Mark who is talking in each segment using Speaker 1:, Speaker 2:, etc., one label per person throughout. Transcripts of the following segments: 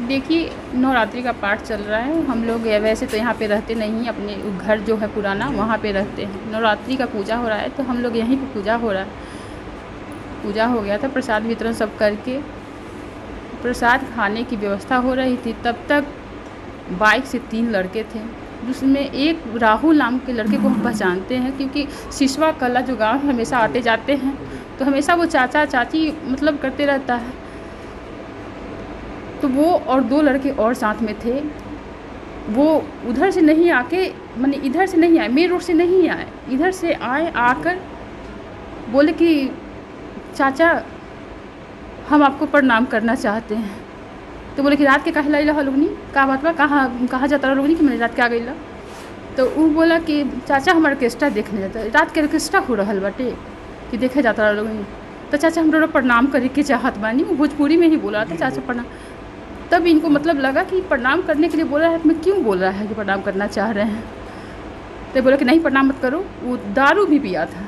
Speaker 1: देखिए, नवरात्रि का पाठ चल रहा है। हम लोग वैसे तो यहाँ पे रहते नहीं हैं, अपने घर जो है पुराना वहाँ पे रहते हैं। नवरात्रि का पूजा हो रहा है तो हम लोग यहीं पे पूजा हो रहा है। पूजा हो गया था, प्रसाद वितरण सब करके प्रसाद खाने की व्यवस्था हो रही थी। तब तक बाइक से 3 लड़के थे, जिसमें एक राहुल नाम के लड़के को हम पहचानते हैं, क्योंकि सिसवा कला जो गाँव है हमेशा आते जाते हैं, तो हमेशा वो चाचा चाची मतलब करते रहता है। तो वो और 2 लड़के और साथ में थे। वो उधर से नहीं आके, माने इधर से नहीं आए, मेन रोड से नहीं आए, इधर से आए। आकर बोले कि चाचा हम आपको प्रणाम करना चाहते हैं। तो बोले कि रात के काहे लाइला लोगनी, का बात बा, कहाँ जाता लोगनी कि मैंने रात के आ गई ला। तो वो बोला कि चाचा हम ऑर्केस्ट्रा देखने जाता, रात के ऑर्केस्ट्रा हो रहा बाटे कि देखे जाता लोगनी। तो चाचा हम लोग प्रणाम करे के चाहत बानी। वो भोजपुरी में ही बोला था चाचा प्रणाम। तब इनको मतलब लगा कि प्रणाम करने के लिए बोल रहा है, मैं क्यों बोल रहा है कि प्रणाम करना चाह रहे हैं। तो बोले कि नहीं प्रणाम मत करो। वो दारू भी पिया था,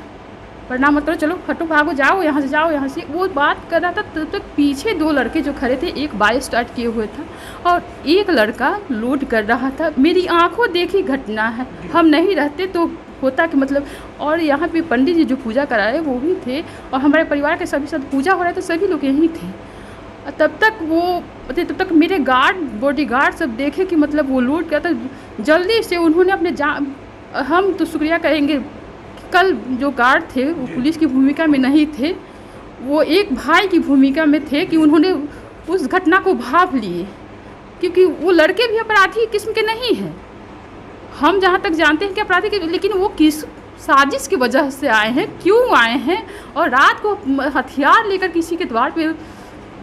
Speaker 1: प्रणाम मत करो, चलो हटो, भागो, जाओ यहाँ से, जाओ यहाँ से। वो बात कर रहा था तब तक पीछे 2 लड़के जो खड़े थे, एक बाइक स्टार्ट किए हुए था और एक लड़का लोड कर रहा था। मेरी आंखों देखी घटना है। हम नहीं रहते तो होता कि मतलब, और यहाँ पे पंडित जी जो पूजा कराए वो भी थे और हमारे परिवार के सभी साथ पूजा हो रहा है, तो सभी लोग यहीं थे। तब तक मेरे बॉडीगार्ड सब देखे कि मतलब वो लूट गया। था जल्दी से उन्होंने अपने हम तो शुक्रिया कहेंगे, कल जो गार्ड थे वो पुलिस की भूमिका में नहीं थे, वो एक भाई की भूमिका में थे कि उन्होंने उस घटना को भाप लिए, क्योंकि वो लड़के भी अपराधी किस्म के नहीं हैं। हम जहाँ तक जानते हैं कि अपराधी के, लेकिन वो किस साजिश की वजह से आए हैं, क्यों आए हैं, और रात को हथियार लेकर किसी के द्वार पे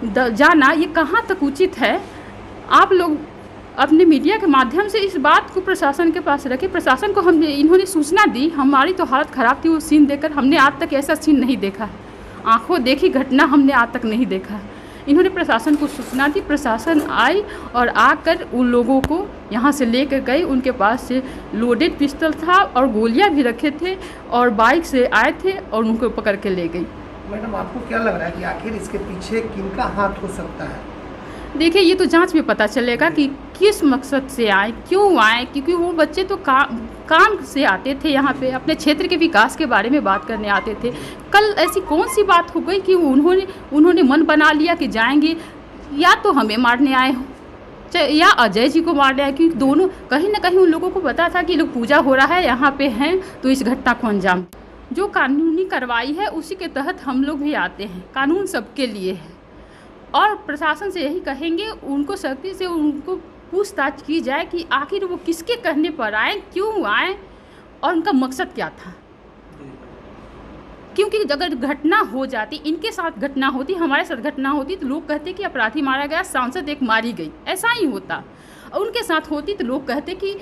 Speaker 1: जाना ये कहाँ तक उचित है। आप लोग अपने मीडिया के माध्यम से इस बात को प्रशासन के पास रखें। प्रशासन को हमने इन्होंने सूचना दी, हमारी तो हालत ख़राब थी वो सीन देखकर। हमने आज तक ऐसा सीन नहीं देखा है, आंखों देखी घटना हमने आज तक नहीं देखा है। इन्होंने प्रशासन को सूचना दी, प्रशासन आई और आकर उन लोगों को यहाँ से लेकर गए। उनके पास से लोडेड पिस्टल था और गोलियाँ भी रखे थे और बाइक से आए थे और उनको पकड़ के ले गई।
Speaker 2: मैडम आपको क्या लग रहा है कि आखिर इसके पीछे किनका हाथ हो सकता है?
Speaker 1: देखिए, ये तो जांच में पता चलेगा कि किस मकसद से आए, क्यों आए, क्योंकि वो बच्चे तो काम से आते थे, यहाँ पे अपने क्षेत्र के विकास के बारे में बात करने आते थे। कल ऐसी कौन सी बात हो गई कि उन्होंने मन बना लिया कि जाएंगे, या तो हमें मारने आए हो या अजय जी को मारने आए, क्योंकि दोनों कहीं ना कहीं उन लोगों को पता था कि लोग पूजा हो रहा है यहाँ पे हैं, तो इस घटना को अंजाम। जो कानूनी कार्रवाई है उसी के तहत हम लोग भी आते हैं। कानून सबके लिए है और प्रशासन से यही कहेंगे, उनको सख्ती से उनको पूछताछ की जाए कि आखिर वो किसके कहने पर आए, क्यों आए और उनका मकसद क्या था। क्योंकि अगर घटना हो जाती, इनके साथ घटना होती, हमारे साथ घटना होती, तो लोग कहते कि अपराधी मारा गया, सांसद एक मारी गई, ऐसा ही होता। और उनके साथ होती तो लोग कहते कि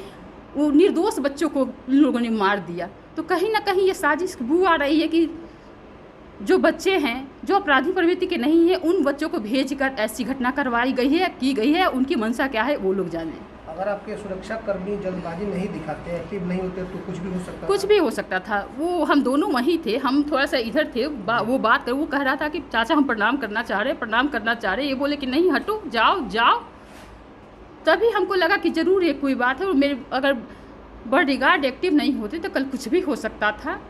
Speaker 1: वो निर्दोष बच्चों को लोगों ने मार दिया। तो कहीं ना कहीं ये साजिश बू आ रही है कि जो बच्चे हैं जो अपराधी प्रवृत्ति के नहीं हैं, उन बच्चों को भेजकर ऐसी घटना करवाई गई है, की गई है। उनकी मंशा क्या है वो लोग जाने।
Speaker 2: अगर आपके सुरक्षाकर्मी जल्दबाजी नहीं दिखाते, एक्टिव नहीं होते, तो कुछ भी हो सकता था।
Speaker 1: कुछ भी हो सकता था। वो हम दोनों वहीं थे, हम थोड़ा सा इधर थे। वो बात कर, वो कह रहा था कि चाचा हम प्रणाम करना चाह रहे, प्रणाम करना चाह रहे। ये बोले कि नहीं हटो, जाओ जाओ। तभी हमको लगा कि ज़रूर ये कोई बात है। और मेरे अगर बॉडीगार्ड एक्टिव नहीं होते तो कल कुछ भी हो सकता था।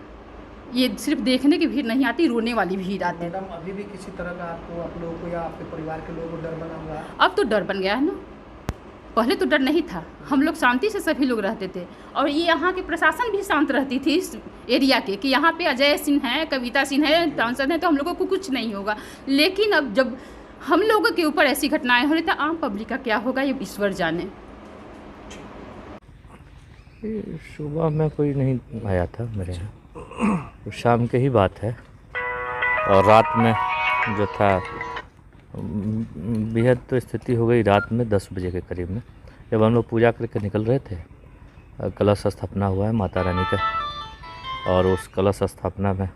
Speaker 1: ये सिर्फ देखने की भीड़ नहीं आती, रोने वाली भीड़ आती।
Speaker 2: मैडम अभी भी किसी तरह का आप लोगों को या आपके परिवार के लोगों को डर बना हुआ है?
Speaker 1: अब तो डर बन गया है ना, पहले तो डर नहीं था। हम लोग शांति से सभी लोग रहते थे और ये यहाँ के प्रशासन भी शांत रहती थी इस एरिया के, कि यहाँ पे अजय सिंह है, कविता सिंह है, सांसद है, तो हम लोगों को कुछ नहीं होगा। लेकिन अब जब हम लोगों के ऊपर ऐसी घटनाएं हो रही तो आम पब्लिक का क्या होगा, ये ईश्वर जाने।
Speaker 3: सुबह में कोई नहीं आया था मेरे यहाँ, तो शाम के ही बात है। और रात में जो था बेहद तो स्थिति हो गई रात में 10 बजे के करीब में, जब हम लोग पूजा करके निकल रहे थे। कलश स्थापना हुआ है माता रानी का, और उस कलश स्थापना में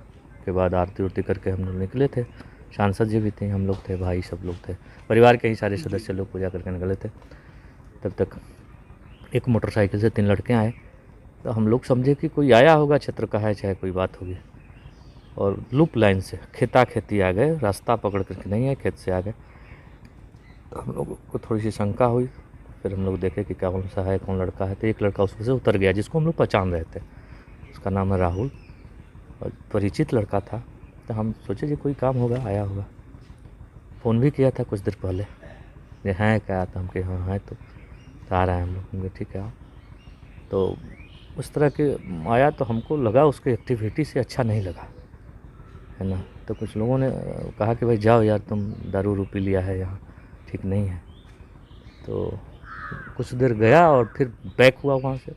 Speaker 3: के बाद आरती उरती करके हम लोग निकले थे। सांसद जी भी थे, हम लोग थे, भाई सब लोग थे, परिवार के ही सारे सदस्य लोग पूजा करके निकले थे। तब तक एक मोटरसाइकिल से 3 लड़के आए, तो हम लोग समझे कि कोई आया होगा, क्षेत्र का है, चाहे कोई बात होगी। और लूप लाइन से खेती आ गए, रास्ता पकड़ करके नहीं आए, खेत से आ गए। तो हम लोगों को थोड़ी सी शंका हुई। फिर हम लोग देखे कि कौन सा है, कौन लड़का है। तो एक लड़का उसमें से उतर गया जिसको हम लोग पहचान रहे थे। उसका नाम है राहुल और परिचित लड़का था। तो हम सोचे कि कोई काम होगा, आया होगा। फ़ोन भी किया था कुछ देर पहले, ये हैं क्या? तो हम कहे हाँ हैं। तो आ रहे हैं हम लोग। हम कहे ठीक है आओ। तो उस तरह के आया तो हमको लगा उसके एक्टिविटी से अच्छा नहीं लगा, है ना। तो कुछ लोगों ने कहा कि भाई जाओ यार, तुम दारू उरू पी लिया है, यहाँ ठीक नहीं है। तो कुछ देर गया और फिर बैक हुआ वहाँ से।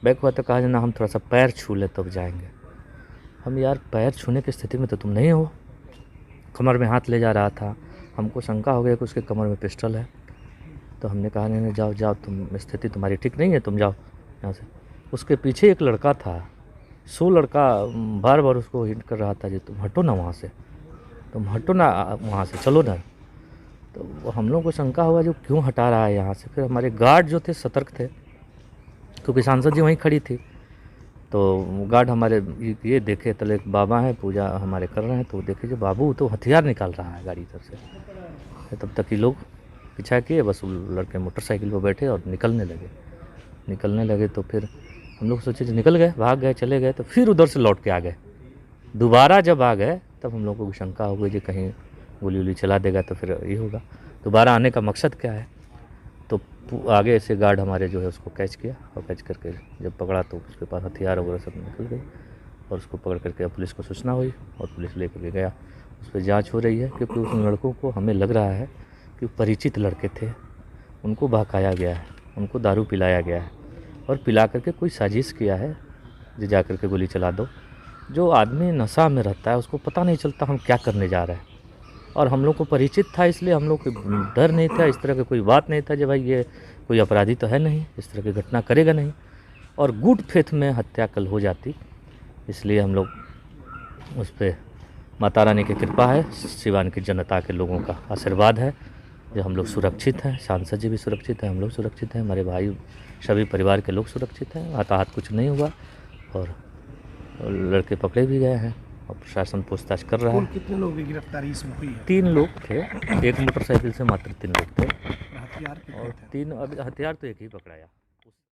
Speaker 3: बैक हुआ तो कहा ना हम थोड़ा सा पैर छू ले तब जाएंगे। हम यार पैर छूने की स्थिति में तो तुम नहीं हो। कमर में हाथ ले जा रहा था। हमको शंका हो गया कि उसके कमर में पिस्टल है। तो हमने कहा नहीं जाओ जाओ, तुम स्थिति तुम्हारी ठीक नहीं है, तुम जाओ यहाँ से। उसके पीछे एक लड़का था। 100 लड़का बार बार उसको हिट कर रहा था, जी तुम हटो ना वहाँ से, तुम हटो ना वहाँ से, चलो ना। तो हम लोग को शंका हुआ जो क्यों हटा रहा है यहाँ से। फिर हमारे गार्ड जो थे सतर्क थे, क्योंकि सांसद जी वहीं खड़ी थी। तो गार्ड हमारे ये देखे, तो एक बाबा हैं पूजा हमारे कर रहे हैं, तो देखे जो बाबू तो हथियार निकाल रहा है गाड़ी इधर से। तब तक ये लोग पीछा किए, बस लड़के मोटरसाइकिल पर बैठे और निकलने लगे। तो फिर हम लोग सोचे निकल गए, भाग गए, चले गए। तो फिर उधर से लौट के आ गए। दोबारा जब आ गए तब हम लोग को शंका हो गई कि कहीं गोली वोली चला देगा तो फिर ये होगा। दोबारा आने का मकसद क्या है। तो आगे से गार्ड हमारे जो है उसको कैच किया, और कैच करके जब पकड़ा तो उसके पास हथियार वगैरह सब निकल गई। और उसको पकड़ करके पुलिस को सूचना हुई और पुलिस लेकर के गया। उस पर जाँच हो रही है, क्योंकि उन लड़कों को हमें लग रहा है कि परिचित लड़के थे, उनको बहकाया गया है, उनको दारू पिलाया गया है और पिला करके कोई साजिश किया है जो जा कर के गोली चला दो। जो आदमी नशा में रहता है उसको पता नहीं चलता हम क्या करने जा रहे हैं। और हम लोग को परिचित था, इसलिए हम लोग को डर नहीं था, इस तरह की कोई बात नहीं था कि भाई ये कोई अपराधी तो है नहीं, इस तरह की घटना करेगा नहीं। और गुड फेथ में हत्या कल हो जाती, इसलिए हम लोग उस पर माता रानी की कृपा है, सिवान की जनता के लोगों का आशीर्वाद है जो हम लोग सुरक्षित हैं। सांसद जी भी सुरक्षित हैं, हम लोग सुरक्षित हैं, हमारे भाई सभी परिवार के लोग सुरक्षित हैं। हताहत कुछ नहीं हुआ और लड़के पकड़े भी गए हैं और प्रशासन पूछताछ कर रहा है।
Speaker 2: कितने लोगों की गिरफ्तारी इसमें हुई है?
Speaker 3: 3 लोग थे, एक मोटरसाइकिल से मात्र 3 लोग थे
Speaker 2: हथियार
Speaker 3: और 3 हथियार तो एक ही पकड़ाया।